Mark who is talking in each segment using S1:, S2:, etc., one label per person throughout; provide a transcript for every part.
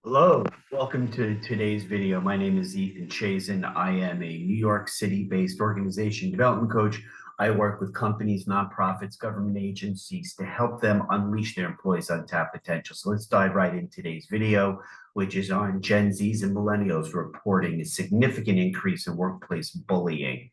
S1: Hello, welcome to today's video. My name is Ethan Chazen. I am a New York City-based organization development coach. I work with companies, nonprofits, government agencies to help them unleash their employees' untapped potential. So let's dive right into today's video, which is on Gen Zs and Millennials reporting a significant increase in workplace bullying.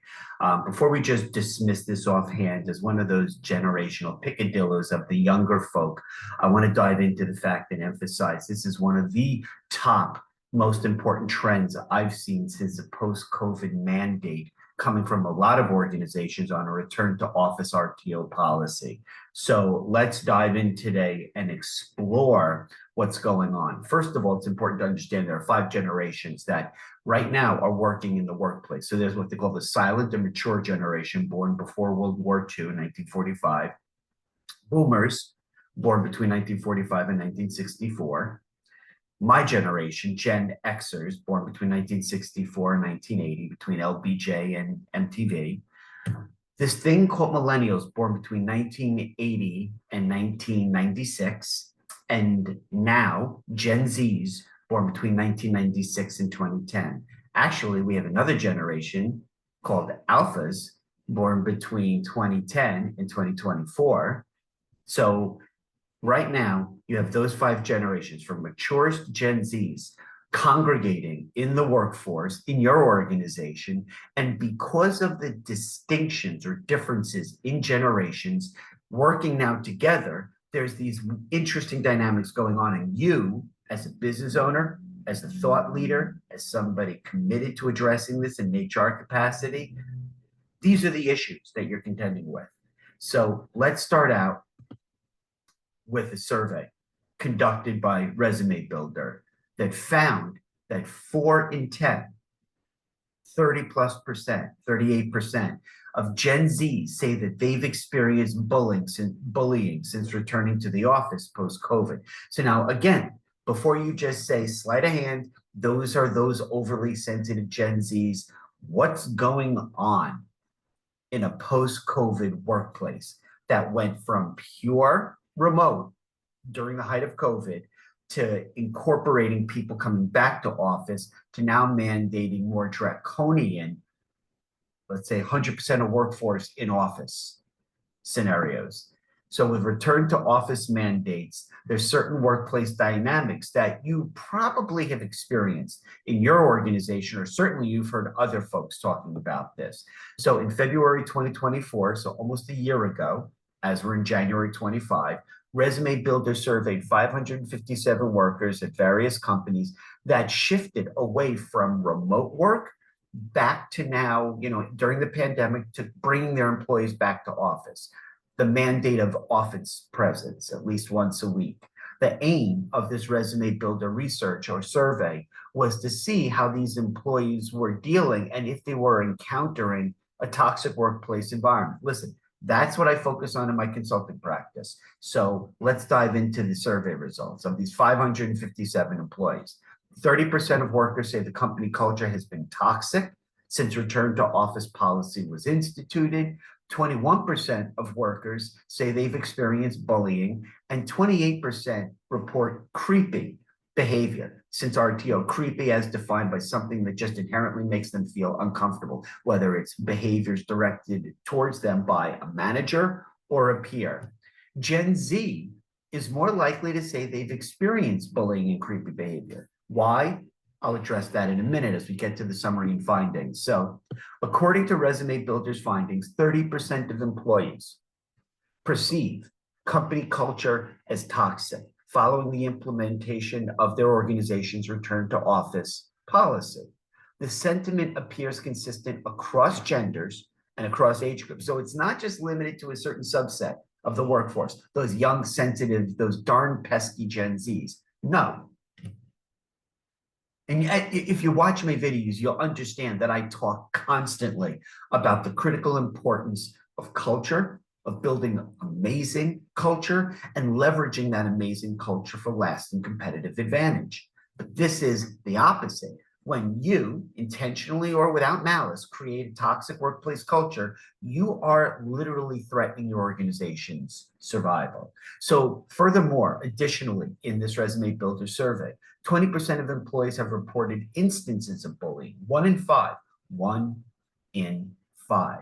S1: Before we just dismiss this offhand as one of those generational picadillos of the younger folk, I want to dive into the fact and emphasize this is one of the top most important trends I've seen since the post-COVID mandate coming from a lot of organizations on a return to office RTO policy. So let's dive in today and explore what's going on. First of all, it's important to understand there are 5 generations that right now are working in the workplace. So there's what they call the silent and mature generation, born before World War II, 1945. Boomers, born between 1945 and 1964. My generation, Gen Xers, born between 1964 and 1980, between LBJ and MTV. This thing called Millennials, born between 1980 and 1996. And now Gen Zs, born between 1996 and 2010. Actually, we have another generation called Alphas, born between 2010 and 2024. So right now, you have those 5 generations from maturest Gen Zs congregating in the workforce, in your organization. And because of the distinctions or differences in generations working now together, there's these interesting dynamics going on. And you, as a business owner, as a thought leader, as somebody committed to addressing this in HR capacity, these are the issues that you're contending with. So let's start out with a survey conducted by Resume Builder that found that 4 in 10, 30+%, 38% of Gen Z say that they've experienced bullying since returning to the office post-COVID. So now, again, before you just say sleight of hand, those are those overly sensitive Gen Zs, what's going on in a post-COVID workplace that went from pure remote during the height of COVID to incorporating people coming back to office to now mandating more draconian, let's say 100% of workforce in office scenarios. So with return to office mandates, there's certain workplace dynamics that you probably have experienced in your organization, or certainly you've heard other folks talking about this. So in February 2024, so almost a year ago, as we're in January 25, Resume Builder surveyed 557 workers at various companies that shifted away from remote work back to now, during the pandemic, to bringing their employees back to office. The mandate of office presence at least once a week. The aim of this Resume Builder research or survey was to see how these employees were dealing and if they were encountering a toxic workplace environment. Listen, that's what I focus on in my consulting practice. So let's dive into the survey results of these 557 employees. 30% of workers say the company culture has been toxic since return to office policy was instituted. 21% of workers say they've experienced bullying, and 28% report creepy behavior since RTO, creepy as defined by something that just inherently makes them feel uncomfortable, whether it's behaviors directed towards them by a manager or a peer. Gen Z is more likely to say they've experienced bullying and creepy behavior. Why? I'll address that in a minute as we get to the summary and findings. So, according to Resume Builder's findings, 30% of employees perceive company culture as toxic following the implementation of their organization's return to office policy. The sentiment appears consistent across genders and across age groups. So it's not just limited to a certain subset of the workforce, those young, sensitive, those darn pesky Gen Zs. No. And if you watch my videos, you'll understand that I talk constantly about the critical importance of culture, of building amazing culture and leveraging that amazing culture for lasting competitive advantage. But this is the opposite. When you, intentionally or without malice, create a toxic workplace culture, you are literally threatening your organization's survival. So furthermore, additionally, in this resume builder survey, 20% of employees have reported instances of bullying, 1 in 5, 1 in 5.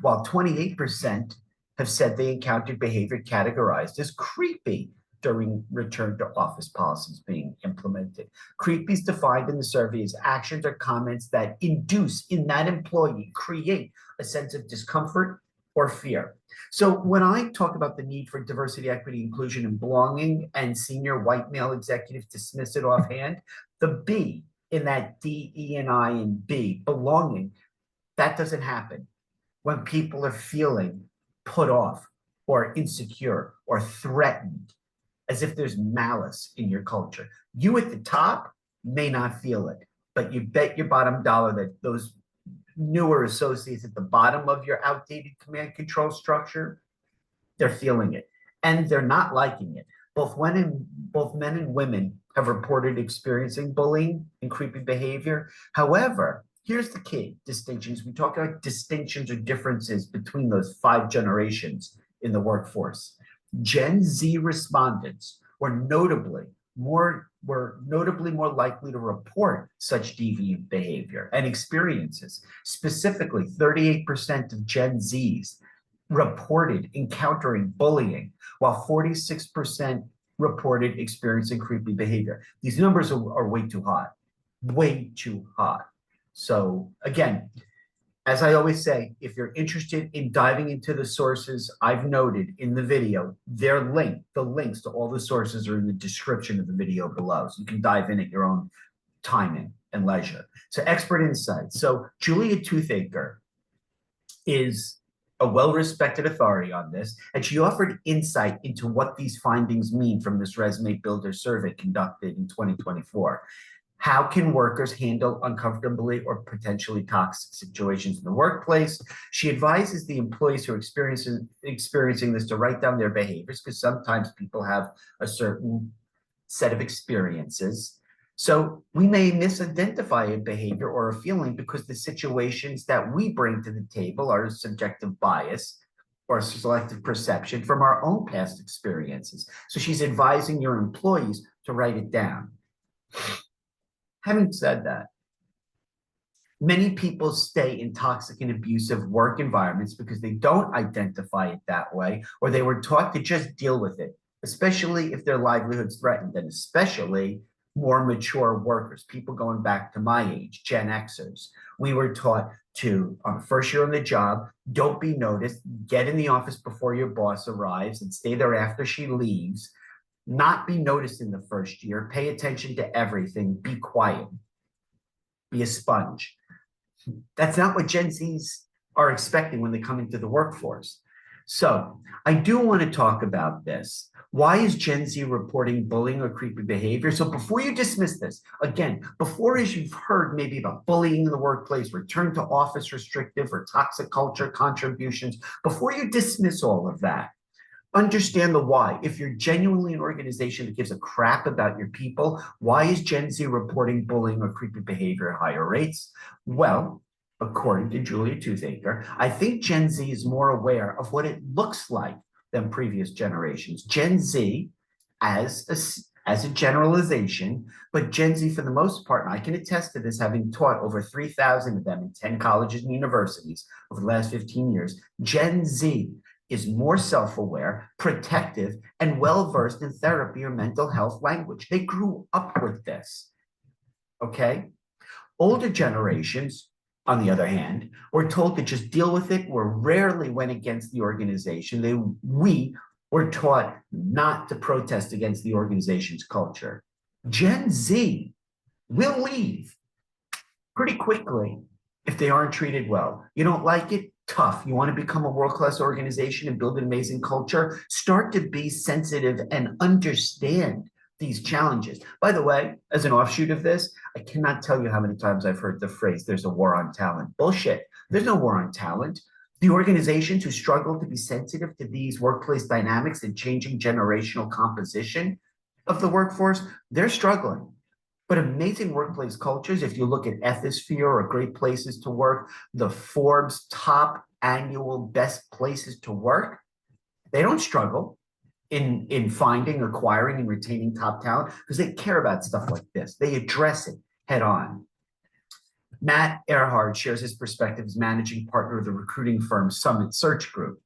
S1: While 28% have said they encountered behavior categorized as creepy during return to office policies being implemented. Creepy is defined in the survey as actions or comments that induce in that employee, create a sense of discomfort or fear. So when I talk about the need for diversity, equity, inclusion, and belonging, and senior white male executives dismiss it offhand, the B in that D, E, and I, and B, belonging, that doesn't happen when people are feeling put off or insecure or threatened, as if there's malice in your culture. You at the top may not feel it, but you bet your bottom dollar that those newer associates at the bottom of your outdated command control structure, they're feeling it and they're not liking it. Both men and women have reported experiencing bullying and creepy behavior. However, here's the key distinctions. We talk about distinctions or differences between those 5 generations in the workforce. Gen Z respondents were notably more likely to report such deviant behavior and experiences. Specifically, 38% of Gen Zs reported encountering bullying, while 46% reported experiencing creepy behavior. These numbers are way too high, way too high. So again, as I always say, if you're interested in diving into the sources I've noted in the video, the links to all the sources are in the description of the video below. So you can dive in at your own timing and leisure. So expert insights. So Julia Toothaker is a well-respected authority on this, and she offered insight into what these findings mean from this resume builder survey conducted in 2024. How can workers handle uncomfortably or potentially toxic situations in the workplace? She advises the employees who are experiencing this to write down their behaviors, because sometimes people have a certain set of experiences. So we may misidentify a behavior or a feeling because the situations that we bring to the table are subjective bias or selective perception from our own past experiences. So she's advising your employees to write it down. Having said that, many people stay in toxic and abusive work environments because they don't identify it that way, or they were taught to just deal with it, especially if their livelihood's threatened, and especially more mature workers, people going back to my age, Gen Xers. We were taught to, on the first year on the job, don't be noticed, get in the office before your boss arrives and stay there after she leaves. Not be noticed in the first year, pay attention to everything, be quiet, be a sponge. That's not what Gen Zs are expecting when they come into the workforce. So I do want to talk about this. Why is Gen Z reporting bullying or creepy behavior? So before you dismiss this, again, before as you've heard maybe about bullying in the workplace, return to office restrictive or toxic culture contributions, before you dismiss all of that, understand the why. If you're genuinely an organization that gives a crap about your people, why is Gen Z reporting bullying or creepy behavior at higher rates? Well, according to Julia Toothaker, I think Gen Z is more aware of what it looks like than previous generations. Gen Z, as a generalization, but Gen Z for the most part, and I can attest to this, having taught over 3,000 of them in 10 colleges and universities over the last 15 years, Gen Z is more self-aware, protective, and well-versed in therapy or mental health language. They grew up with this, okay? Older generations, on the other hand, were told to just deal with it, or rarely went against the organization. We were taught not to protest against the organization's culture. Gen Z will leave pretty quickly if they aren't treated well. You don't like it? Tough. You want to become a world-class organization and build an amazing culture? Start to be sensitive and understand these challenges. By the way, as an offshoot of this, I cannot tell you how many times I've heard the phrase, there's a war on talent. Bullshit. There's no war on talent. The organizations who struggle to be sensitive to these workplace dynamics and changing generational composition of the workforce, they're struggling. But amazing workplace cultures, if you look at Ethisphere or Great Places to Work, the Forbes top annual best places to work, they don't struggle in finding, acquiring, and retaining top talent because they care about stuff like this. They address it head on. Matt Earhart shares his perspective as managing partner of the recruiting firm Summit Search Group.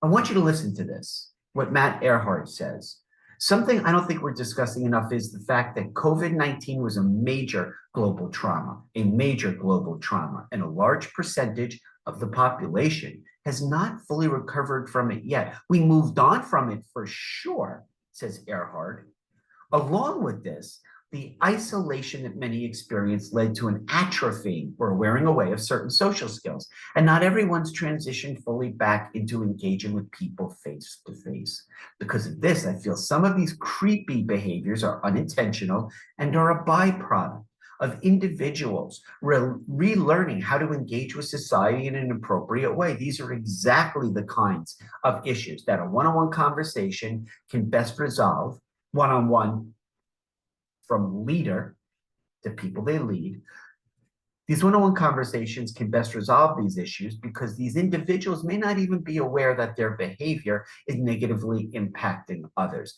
S1: I want you to listen to this, what Matt Earhart says. Something I don't think we're discussing enough is the fact that COVID-19 was a major global trauma, and a large percentage of the population has not fully recovered from it yet. We moved on from it for sure, says Earhart. Along with this, the isolation that many experienced led to an atrophy or wearing away of certain social skills. And not everyone's transitioned fully back into engaging with people face to face. Because of this, I feel some of these creepy behaviors are unintentional and are a byproduct of individuals relearning how to engage with society in an appropriate way. These are exactly the kinds of issues that a one-on-one conversation can best resolve, one-on-one from leader to people they lead. These one-on-one conversations can best resolve these issues because these individuals may not even be aware that their behavior is negatively impacting others.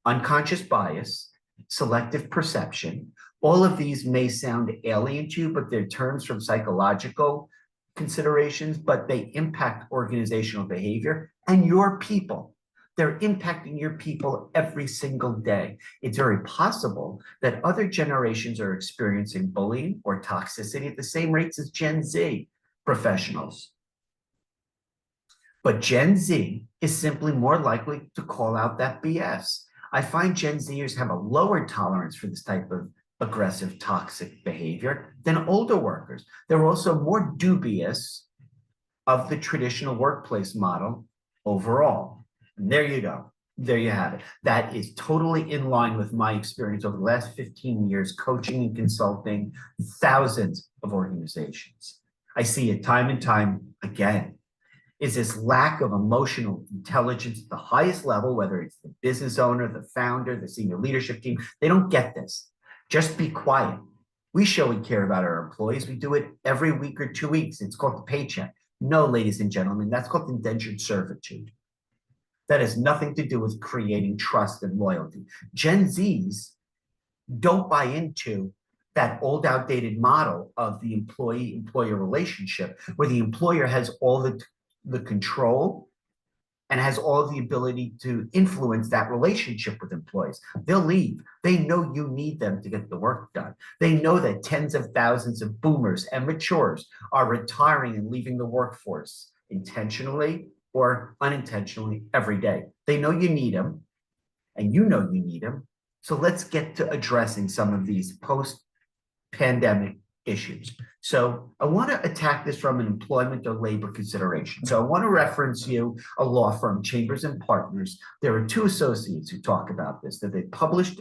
S1: Unconscious bias, selective perception, all of these may sound alien to you, but they're terms from psychological considerations, but they impact organizational behavior and your people. They're impacting your people every single day. It's very possible that other generations are experiencing bullying or toxicity at the same rates as Gen Z professionals. But Gen Z is simply more likely to call out that BS. I find Gen Zers have a lower tolerance for this type of aggressive, toxic behavior than older workers. They're also more dubious of the traditional workplace model overall. And there you go. There you have it. That is totally in line with my experience over the last 15 years coaching and consulting thousands of organizations. I see it time and time again. Is this lack of emotional intelligence at the highest level, whether it's the business owner, the founder, the senior leadership team, they don't get this. Just be quiet. We show we care about our employees. We do it every week or 2 weeks. It's called the paycheck. No, ladies and gentlemen, that's called indentured servitude. That has nothing to do with creating trust and loyalty. Gen Zs don't buy into that old outdated model of the employee-employer relationship where the employer has all the control and has all of the ability to influence that relationship with employees. They'll leave. They know you need them to get the work done. They know that tens of thousands of boomers and matures are retiring and leaving the workforce intentionally or unintentionally every day. They know you need them, and you know you need them. So let's get to addressing some of these post-pandemic issues. So I want to attack this from an employment or labor consideration. So I want to reference you a law firm, Chambers and Partners. There are two associates who talk about this, that they published,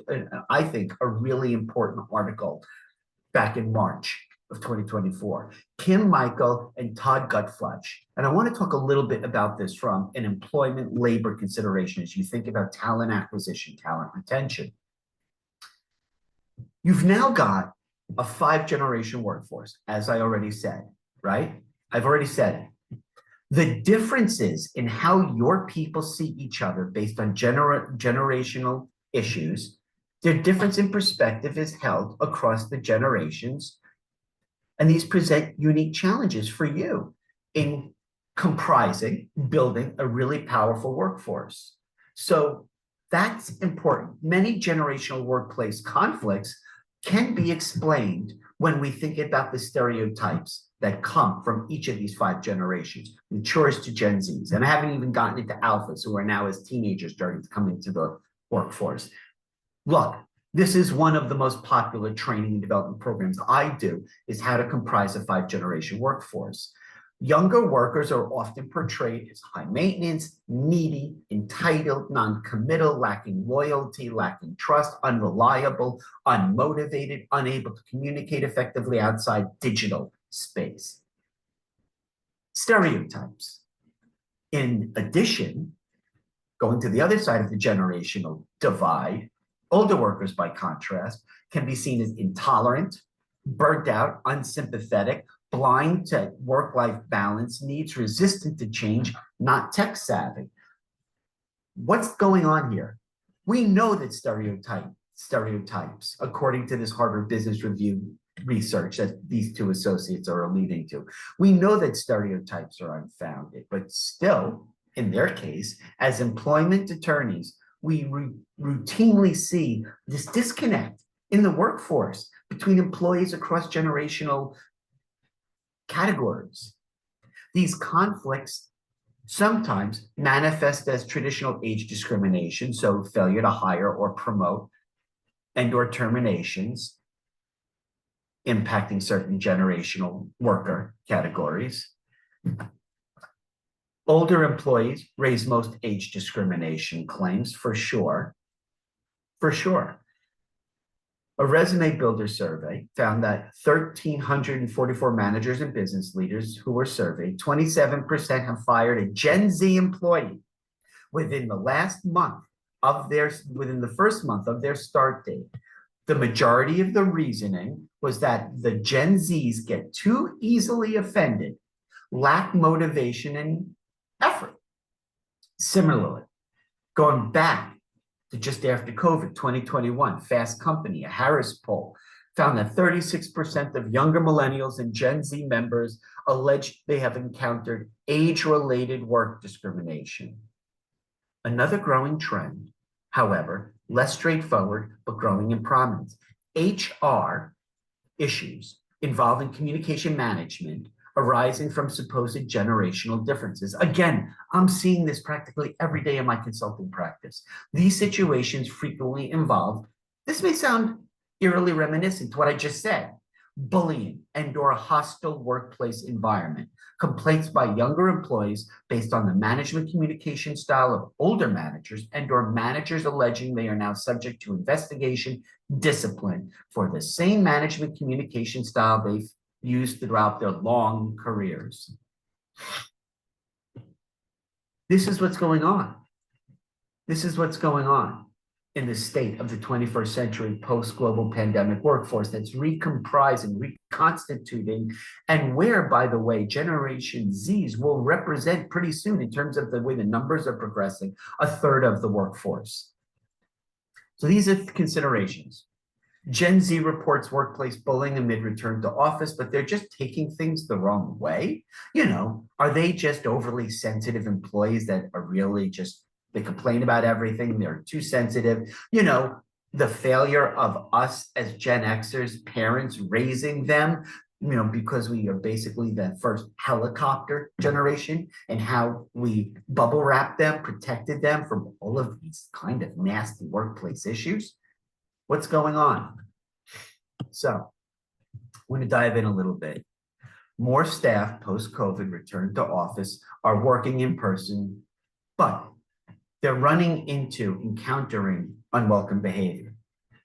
S1: I think, a really important article back in March of 2024, Kim Michael and Todd Gutfletch. And I want to talk a little bit about this from an employment labor consideration as you think about talent acquisition, talent retention. You've now got a 5-generation workforce, as I already said, right? I've already said it. The differences in how your people see each other based on generational issues, their difference in perspective is held across the generations. And these present unique challenges for you in building a really powerful workforce. So that's important. Many generational workplace conflicts can be explained when we think about the stereotypes that come from each of these 5 generations, matures to Gen Zs. And I haven't even gotten into alphas who are now as teenagers starting to come into the workforce. Look, this is one of the most popular training and development programs I do, is how to comprise a 5-generation workforce. Younger workers are often portrayed as high maintenance, needy, entitled, non-committal, lacking loyalty, lacking trust, unreliable, unmotivated, unable to communicate effectively outside digital space. Stereotypes. In addition, going to the other side of the generational divide, Older workers, by contrast, can be seen as intolerant, burnt out, unsympathetic, blind to work-life balance needs, resistant to change, not tech savvy. What's going on here? We know that stereotypes, according to this Harvard Business Review research that these two associates are leading to, we know that stereotypes are unfounded, but still, in their case, as employment attorneys, we routinely see this disconnect in the workforce between employees across generational categories. These conflicts sometimes manifest as traditional age discrimination, so failure to hire or promote, and/or terminations impacting certain generational worker categories. Older employees raise most age discrimination claims, for sure. For sure. A resume builder survey found that 1,344 managers and business leaders who were surveyed, 27% have fired a Gen Z employee within the first month of their start date. The majority of the reasoning was that the Gen Zs get too easily offended, lack motivation and effort. Similarly, going back to just after COVID, 2021, Fast Company, a Harris poll, found that 36% of younger millennials and Gen Z members alleged they have encountered age-related work discrimination. Another growing trend, however, less straightforward, but growing in prominence. HR issues involving communication management arising from supposed generational differences. Again, I'm seeing this practically every day in my consulting practice. These situations frequently involve, this may sound eerily reminiscent to what I just said, bullying and/or a hostile workplace environment, complaints by younger employees based on the management communication style of older managers and/or managers alleging they are now subject to investigation, discipline for the same management communication style they've used throughout their long careers. This is what's going on. This is what's going on in the state of the 21st century post-global pandemic workforce that's recomprising, reconstituting, and where, by the way, Generation Zs will represent pretty soon in terms of the way the numbers are progressing, a third of the workforce. So these are considerations. Gen Z reports workplace bullying amid return to office, but they're just taking things the wrong way. You know, are they just overly sensitive employees that are really just, they complain about everything, they're too sensitive? You know, the failure of us as Gen Xers, parents raising them, you know, because we are basically the first helicopter generation, and how we bubble wrapped them, protected them from all of these kind of nasty workplace issues. What's going on? So I'm going to dive in a little bit. More staff post-COVID return to office are working in person, but they're encountering unwelcome behavior.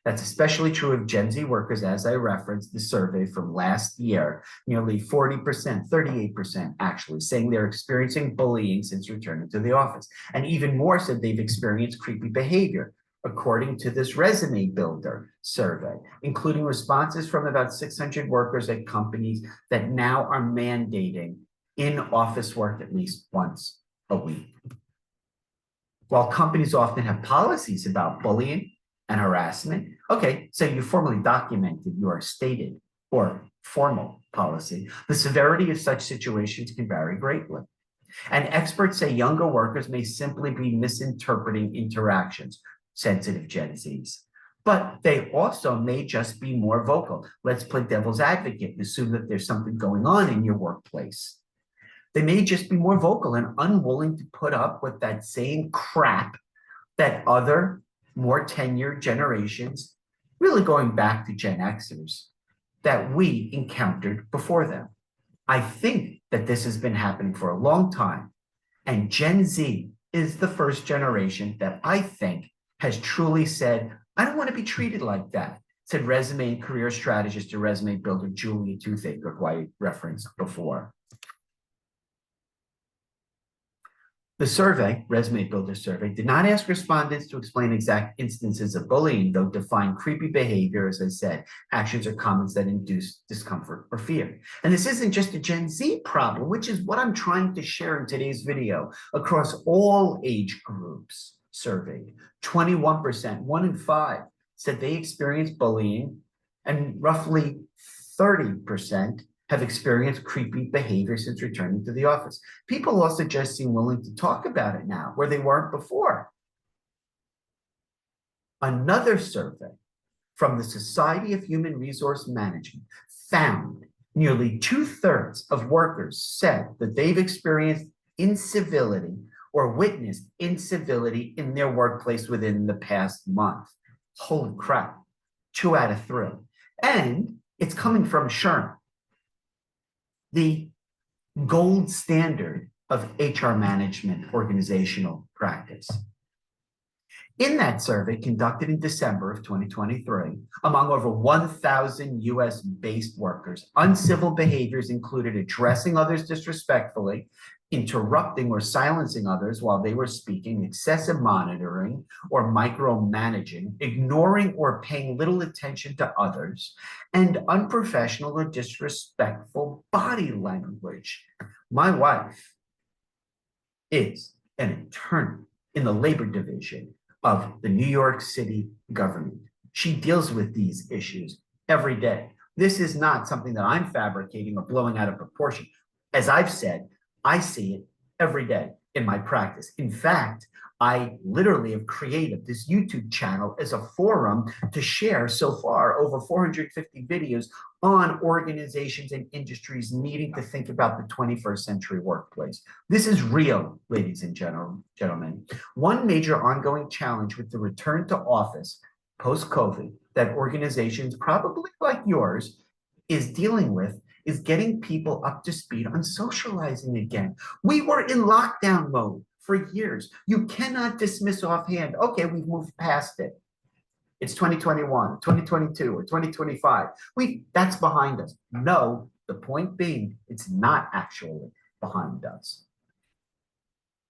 S1: That's especially true of Gen Z workers, as I referenced the survey from last year. Nearly 40%, 38% actually, saying they're experiencing bullying since returning to the office. And even more said they've experienced creepy behavior, according to this resume builder survey, including responses from about 600 workers at companies that now are mandating in-office work at least once a week. While companies often have policies about bullying and harassment, okay, so you formally documented your stated or formal policy, the severity of such situations can vary greatly. And experts say younger workers may simply be misinterpreting interactions, sensitive Gen Zs, but they also may just be more vocal. Let's play devil's advocate and assume that there's something going on in your workplace. They may just be more vocal and unwilling to put up with that same crap that other more tenured generations, really going back to Gen Xers, that we encountered before them. I think that this has been happening for a long time, and Gen Z is the first generation that I think has truly said, I don't want to be treated like that, said resume and career strategist and resume builder Julia Toothaker, who I referenced before. The survey, Resume Builder survey, did not ask respondents to explain exact instances of bullying, though defined creepy behavior, as I said, actions or comments that induce discomfort or fear. And this isn't just a Gen Z problem, which is what I'm trying to share in today's video. Across all age groups surveyed, 21%, 1 in 5, said they experienced bullying, and roughly 30% have experienced creepy behavior since returning to the office. People also just seem willing to talk about it now, where they weren't before. Another survey from the Society of Human Resource Management found nearly 2/3 of workers said that they've experienced incivility or witnessed incivility in their workplace within the past month. Holy crap, 2 out of 3. And it's coming from SHRM, the gold standard of HR management organizational practice. In that survey conducted in December of 2023, among over 1,000 US-based workers, uncivil behaviors included addressing others disrespectfully, interrupting or silencing others while they were speaking, excessive monitoring or micromanaging, ignoring or paying little attention to others, and unprofessional or disrespectful body language. My wife is an attorney in the labor division of the New York City government. She deals with these issues every day. This is not something that I'm fabricating or blowing out of proportion. As I've said, I see it every day in my practice. In fact, I literally have created this YouTube channel as a forum to share so far over 450 videos on organizations and industries needing to think about the 21st century workplace. This is real, ladies and gentlemen. One major ongoing challenge with the return to office post-COVID that organizations probably like yours is dealing with is getting people up to speed on socializing again. We were in lockdown mode for years. You cannot dismiss offhand, okay, we've moved past it. It's 2021, 2022, or 2025. That's behind us. No, the point being, it's not actually behind us.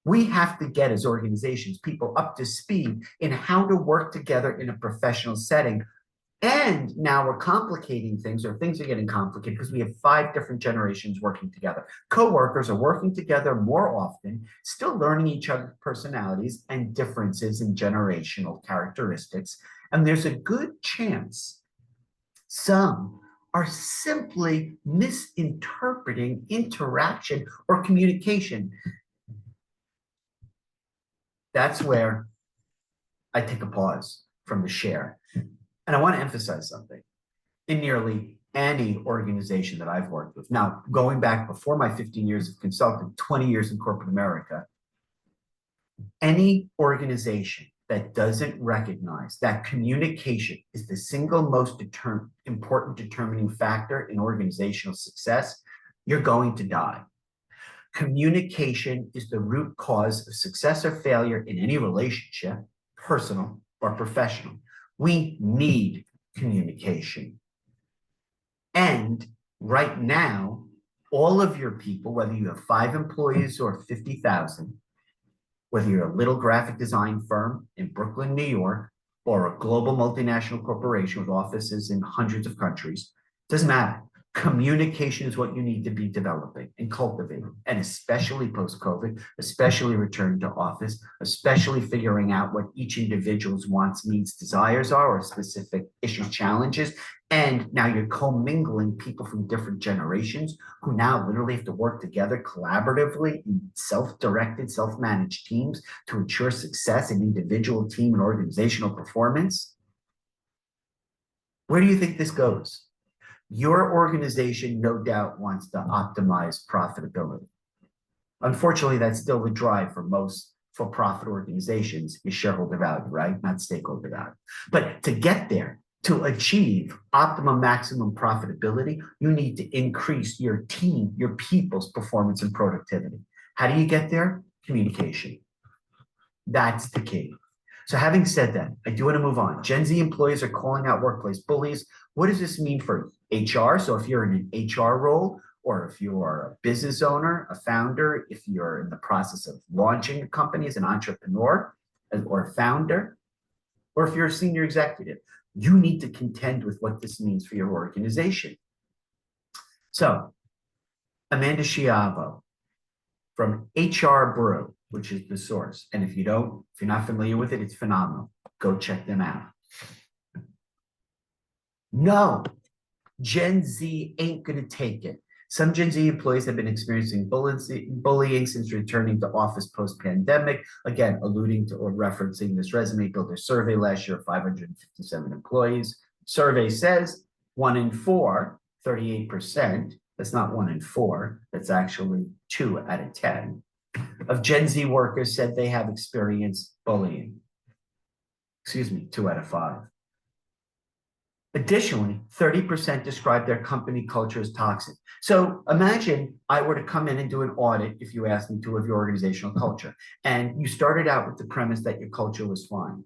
S1: We have to get, as organizations, people up to speed in how to work together in a professional setting. And now we're complicating things, or things are getting complicated because we have 5 different generations working together. Coworkers are working together more often, still learning each other's personalities and differences in generational characteristics. And there's a good chance some are simply misinterpreting interaction or communication. That's where I take a pause from the share. And I want to emphasize something. In nearly any organization that I've worked with, now going back before my 15 years of consulting, 20 years in corporate America, any organization that doesn't recognize that communication is the single most important determining factor in organizational success, you're going to die. Communication is the root cause of success or failure in any relationship, personal or professional. We need communication. And right now, all of your people, whether you have 5 employees or 50,000, whether you're a little graphic design firm in Brooklyn, New York, or a global multinational corporation with offices in hundreds of countries, doesn't matter. Communication is what you need to be developing and cultivating, and especially post-COVID, especially returning to office, especially figuring out what each individual's wants, needs, desires are, or specific issues, challenges. And now you're commingling people from different generations who now literally have to work together collaboratively in self-directed, self-managed teams to ensure success in individual, team, and organizational performance. Where do you think this goes? Your organization, no doubt, wants to optimize profitability. Unfortunately, that's still the drive for most for-profit organizations is shareholder value, right? Not stakeholder value. But to get there, to achieve optimum maximum profitability, you need to increase your team, your people's performance and productivity. How do you get there? Communication. That's the key. So having said that, I do want to move on. Gen Z employees are calling out workplace bullies. What does this mean for HR? So if you're in an HR role, or if you're a business owner, a founder, if you're in the process of launching a company as an entrepreneur or a founder, or if you're a senior executive, you need to contend with what this means for your organization. So, Amanda Schiavo from HR Brew, which is the source. And if you're not familiar with it, it's phenomenal. Go check them out. No, Gen Z ain't going to take it. Some Gen Z employees have been experiencing bullying since returning to office post-pandemic, again, alluding to or referencing this resume builder survey last year of 557 employees. Survey says 1 in 4, 38%, that's not 1 in 4, that's actually 2 out of 10, of Gen Z workers said they have experienced bullying. Excuse me, 2 out of 5. Additionally, 30% describe their company culture as toxic. So imagine I were to come in and do an audit, if you asked me to, of your organizational culture, and you started out with the premise that your culture was fine.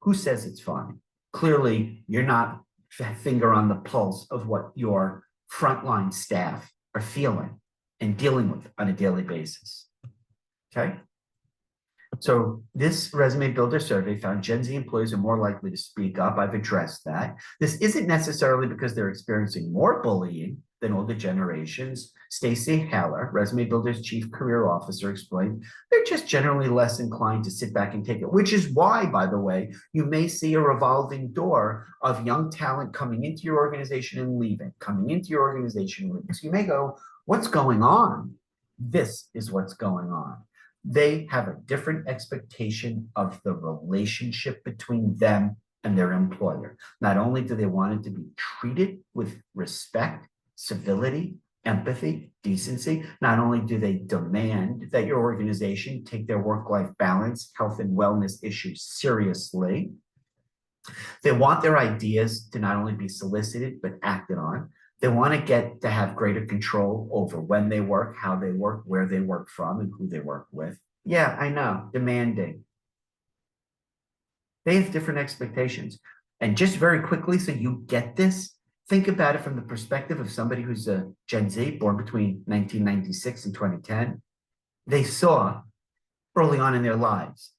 S1: Who says it's fine? Clearly, you're not finger on the pulse of what your frontline staff are feeling and dealing with on a daily basis. Okay? So this resume builder survey found Gen Z employees are more likely to speak up. I've addressed that. This isn't necessarily because they're experiencing more bullying than older generations. Stacey Haller, Resume Builder's chief career officer, explained they're just generally less inclined to sit back and take it, which is why, by the way, you may see a revolving door of young talent coming into your organization and leaving, coming into your organization and leaving. So you may go, what's going on? This is what's going on. They have a different expectation of the relationship between them and their employer. Not only do they want it to be treated with respect, civility, empathy, decency, not only do they demand that your organization take their work-life balance, health and wellness issues seriously, they want their ideas to not only be solicited, but acted on. They want to get to have greater control over when they work, how they work, where they work from, and who they work with. Yeah, I know, demanding. They have different expectations. And just very quickly, so you get this, think about it from the perspective of somebody who's a Gen Z, born between 1996 and 2010. They saw early on in their lives.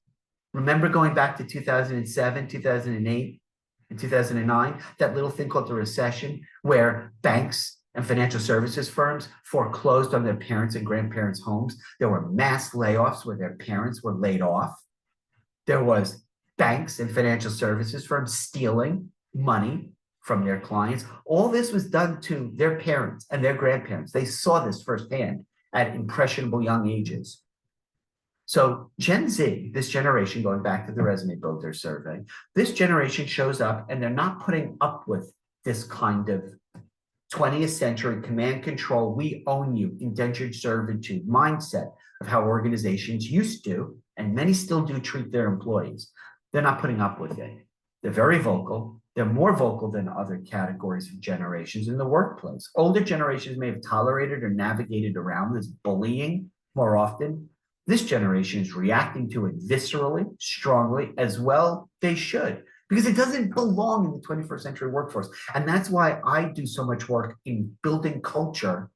S1: Remember going back to 2007, 2008, and 2009, that little thing called the recession, where banks and financial services firms foreclosed on their parents' and grandparents' homes. There were mass layoffs where their parents were laid off. There was banks and financial services firms stealing money from their clients. All this was done to their parents and their grandparents. They saw this firsthand at impressionable young ages. So Gen Z, this generation, going back to the Resume Builder survey, this generation shows up and they're not putting up with this kind of 20th century command control, we own you, indentured servitude mindset of how organizations used to, and many still do, treat their employees. They're not putting up with it. They're very vocal. They're more vocal than other categories of generations in the workplace. Older generations may have tolerated or navigated around this bullying more often. This generation is reacting to it viscerally, strongly, as well they should, because it doesn't belong in the 21st century workforce. And that's why I do so much work in building culture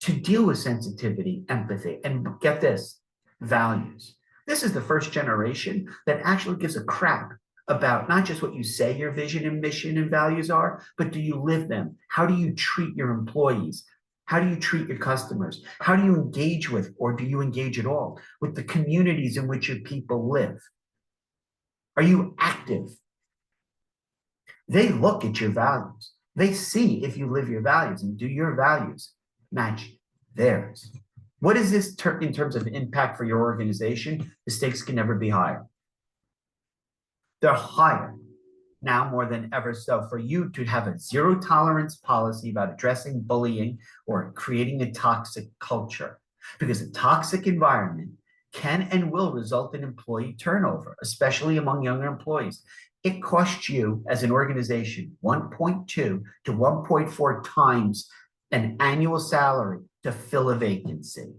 S1: to deal with sensitivity, empathy, and get this, values. This is the first generation that actually gives a crap about not just what you say your vision and mission and values are, but do you live them? How do you treat your employees? How do you treat your customers? How do you engage with, or do you engage at all, with the communities in which your people live? Are you active? They look at your values. They see if you live your values and do your values match theirs. What is this in terms of impact for your organization? The stakes can never be higher. They're higher now more than ever. So for you to have a zero tolerance policy about addressing bullying or creating a toxic culture, because a toxic environment can and will result in employee turnover, especially among younger employees. It costs you as an organization 1.2 to 1.4 times an annual salary to fill a vacancy.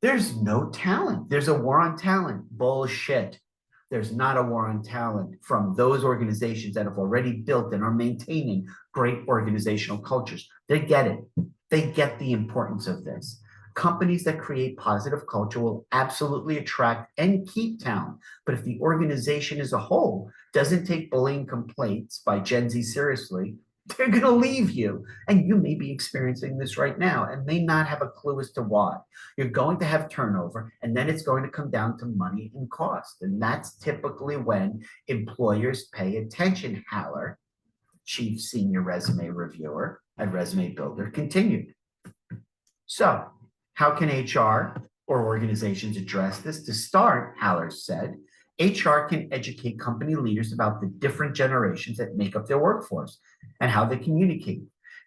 S1: There's no talent. There's a war on talent. Bullshit. There's not a war on talent from those organizations that have already built and are maintaining great organizational cultures. They get it. They get the importance of this. Companies that create positive culture will absolutely attract and keep talent. But if the organization as a whole doesn't take bullying complaints by Gen Z seriously, they're going to leave you. And you may be experiencing this right now and may not have a clue as to why. You're going to have turnover, and then it's going to come down to money and cost. And that's typically when employers pay attention. Haller, chief senior resume reviewer at Resume Builder, continued. So, how can HR or organizations address this? To start, Haller said, HR can educate company leaders about the different generations that make up their workforce and how they communicate.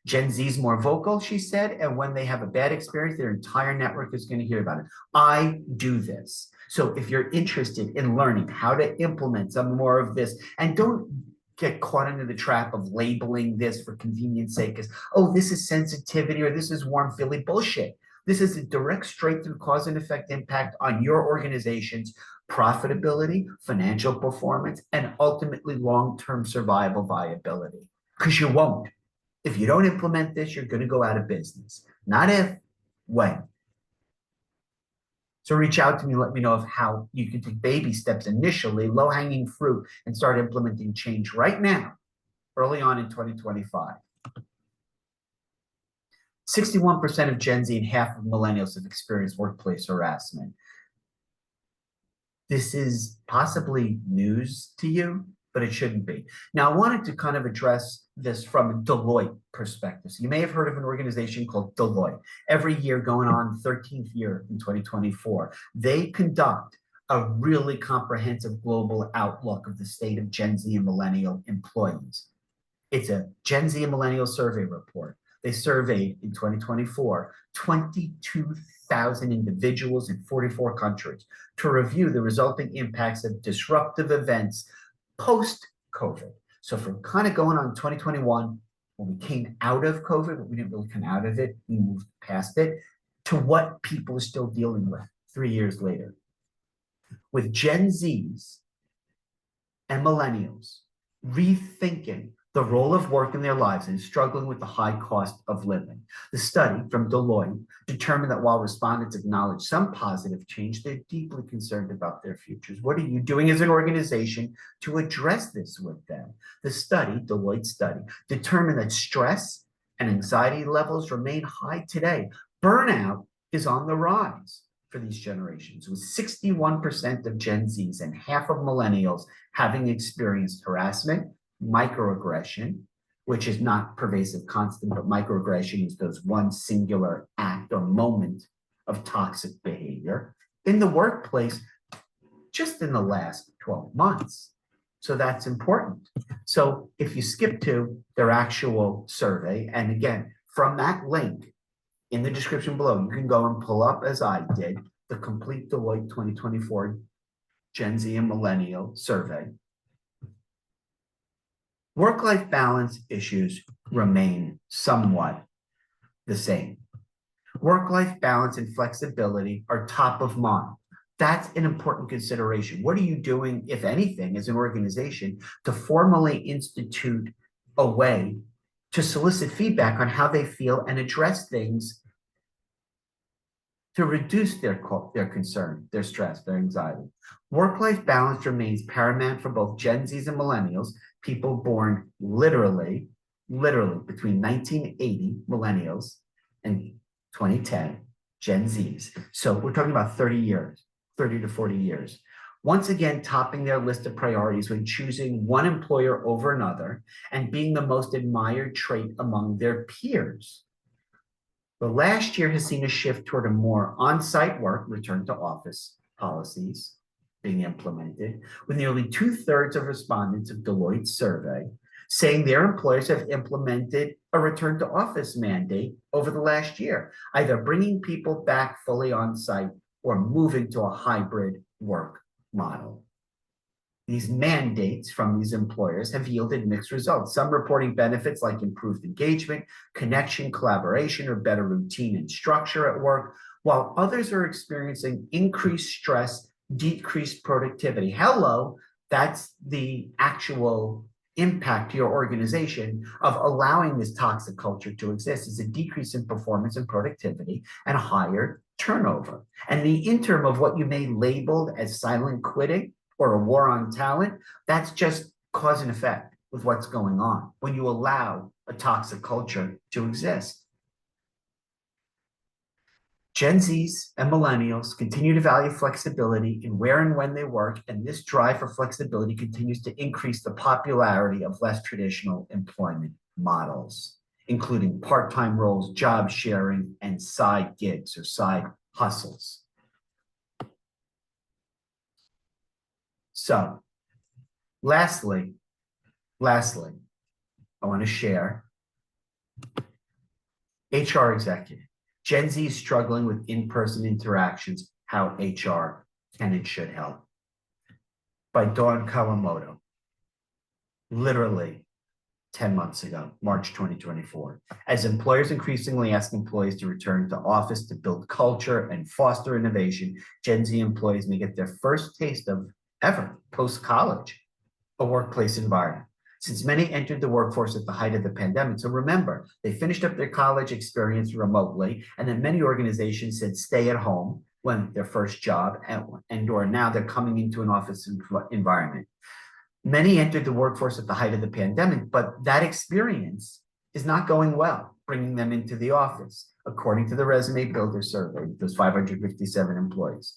S1: Gen Z is more vocal, she said, and when they have a bad experience, their entire network is going to hear about it. I do this. So if you're interested in learning how to implement some more of this, and don't get caught into the trap of labeling this for convenience sake as, oh, this is sensitivity or this is warm feely bullshit. This is a direct, straight through cause and effect impact on your organization's profitability, financial performance, and ultimately long-term survival viability. Because you won't. If you don't implement this, you're going to go out of business. Not if, when. So reach out to me, let me know of how you can take baby steps initially, low-hanging fruit, and start implementing change right now, early on in 2025. 61% of Gen Z and half of millennials have experienced workplace harassment. This is possibly news to you, but it shouldn't be. Now, I wanted to kind of address this from a Deloitte perspective. So you may have heard of an organization called Deloitte. Every year, going on 13th year in 2024, they conduct a really comprehensive global outlook of the state of Gen Z and millennial employees. It's a Gen Z and millennial survey report. They surveyed in 2024 22,000 individuals in 44 countries to review the resulting impacts of disruptive events post-COVID. So from kind of going on 2021, when we came out of COVID, but we didn't really come out of it, we moved past it, to what people are still dealing with 3 years later. With Gen Zs and millennials rethinking the role of work in their lives and struggling with the high cost of living. The study from Deloitte determined that while respondents acknowledge some positive change, they're deeply concerned about their futures. What are you doing as an organization to address this with them? The study, Deloitte study, determined that stress and anxiety levels remain high today. Burnout is on the rise for these generations, with 61% of Gen Zs and half of millennials having experienced harassment, microaggression, which is not pervasive constant, but microaggression is those one singular act or moment of toxic behavior in the workplace just in the last 12 months. So that's important. So if you skip to their actual survey, and again, from that link in the description below, you can go and pull up, as I did, the complete Deloitte 2024 Gen Z and Millennial survey. Work-life balance issues remain somewhat the same. Work-life balance and flexibility are top of mind. That's an important consideration. What are you doing, if anything, as an organization to formally institute a way to solicit feedback on how they feel and address things to reduce their concern, their stress, their anxiety? Work-life balance remains paramount for both Gen Zs and millennials, people born literally between 1980 millennials and 2010 Gen Zs. So we're talking about 30 years, 30 to 40 years. Once again, topping their list of priorities when choosing one employer over another and being the most admired trait among their peers. The last year has seen a shift toward a more on-site work, return to office policies being implemented, with nearly 2/3 of respondents of Deloitte's survey saying their employers have implemented a return to office mandate over the last year, either bringing people back fully on site or moving to a hybrid work model. These mandates from these employers have yielded mixed results, some reporting benefits like improved engagement, connection, collaboration, or better routine and structure at work, while others are experiencing increased stress, decreased productivity. Hello, that's the actual impact to your organization of allowing this toxic culture to exist is a decrease in performance and productivity and higher turnover. And the interim of what you may label as silent quitting or a war on talent, that's just cause and effect with what's going on when you allow a toxic culture to exist. Gen Zs and Millennials continue to value flexibility in where and when they work, and this drive for flexibility continues to increase the popularity of less traditional employment models, including part-time roles, job sharing, and side gigs or side hustles. So, lastly, I want to share HR executive. Gen Z is struggling with in-person interactions, how HR can and should help. By Dawn Kawamoto, literally 10 months ago, March 2024. As employers increasingly ask employees to return to office to build culture and foster innovation, Gen Z employees may get their first taste of ever post-college, a workplace environment. Since many entered the workforce at the height of the pandemic, so remember, they finished up their college experience remotely, and then many organizations said stay at home when their first job, and or now they're coming into an office environment. Many entered the workforce at the height of the pandemic, but that experience is not going well, bringing them into the office, according to the Resume Builder survey, those 557 employees.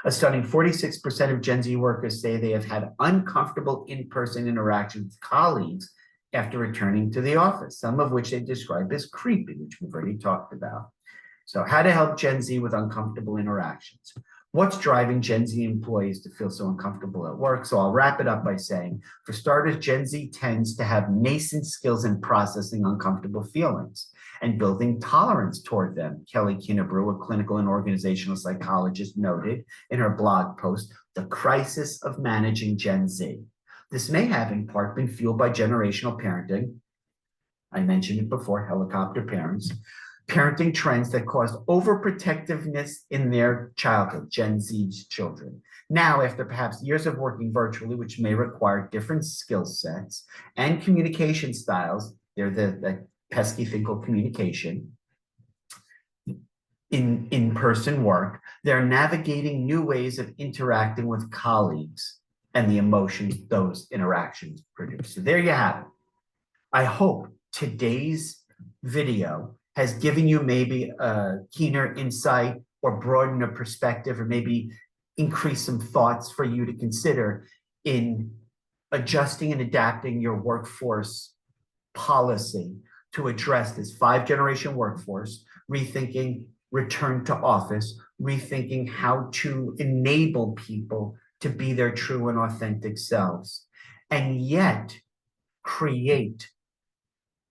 S1: A stunning 46% of Gen Z workers say they have had uncomfortable in-person interactions with colleagues after returning to the office, some of which they describe as creepy, which we've already talked about. So how to help Gen Z with uncomfortable interactions. What's driving Gen Z employees to feel so uncomfortable at work? So I'll wrap it up by saying, for starters, Gen Z tends to have nascent skills in processing uncomfortable feelings and building tolerance toward them. Kelly Kinnebrew, a clinical and organizational psychologist, noted in her blog post, The Crisis of Managing Gen Z. This may have in part been fueled by generational parenting. I mentioned it before, helicopter parents. Parenting trends that caused overprotectiveness in their childhood, Gen Z's children. Now, after perhaps years of working virtually, which may require different skill sets and communication styles, they're the pesky thing called communication, in-person work, they're navigating new ways of interacting with colleagues and the emotions those interactions produce. So there you have it. I hope today's video has given you maybe a keener insight or broadened a perspective or maybe increase some thoughts for you to consider in adjusting and adapting your workforce policy to address this 5-generation workforce, rethinking return to office, rethinking how to enable people to be their true and authentic selves, and yet create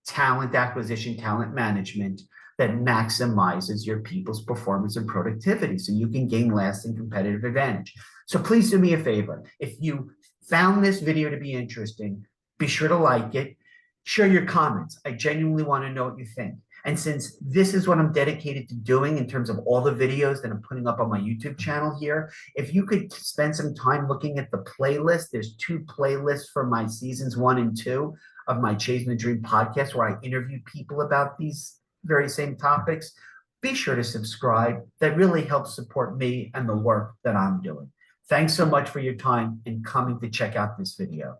S1: talent acquisition, talent management that maximizes your people's performance and productivity so you can gain lasting competitive advantage. So please do me a favor. If you found this video to be interesting, be sure to like it, share your comments. I genuinely want to know what you think. And since this is what I'm dedicated to doing in terms of all the videos that I'm putting up on my YouTube channel here, if you could spend some time looking at the playlist, there's 2 playlists for my seasons 1 and 2 of my Chasing the Dream podcast where I interview people about these very same topics. Be sure to subscribe. That really helps support me and the work that I'm doing. Thanks so much for your time and coming to check out this video.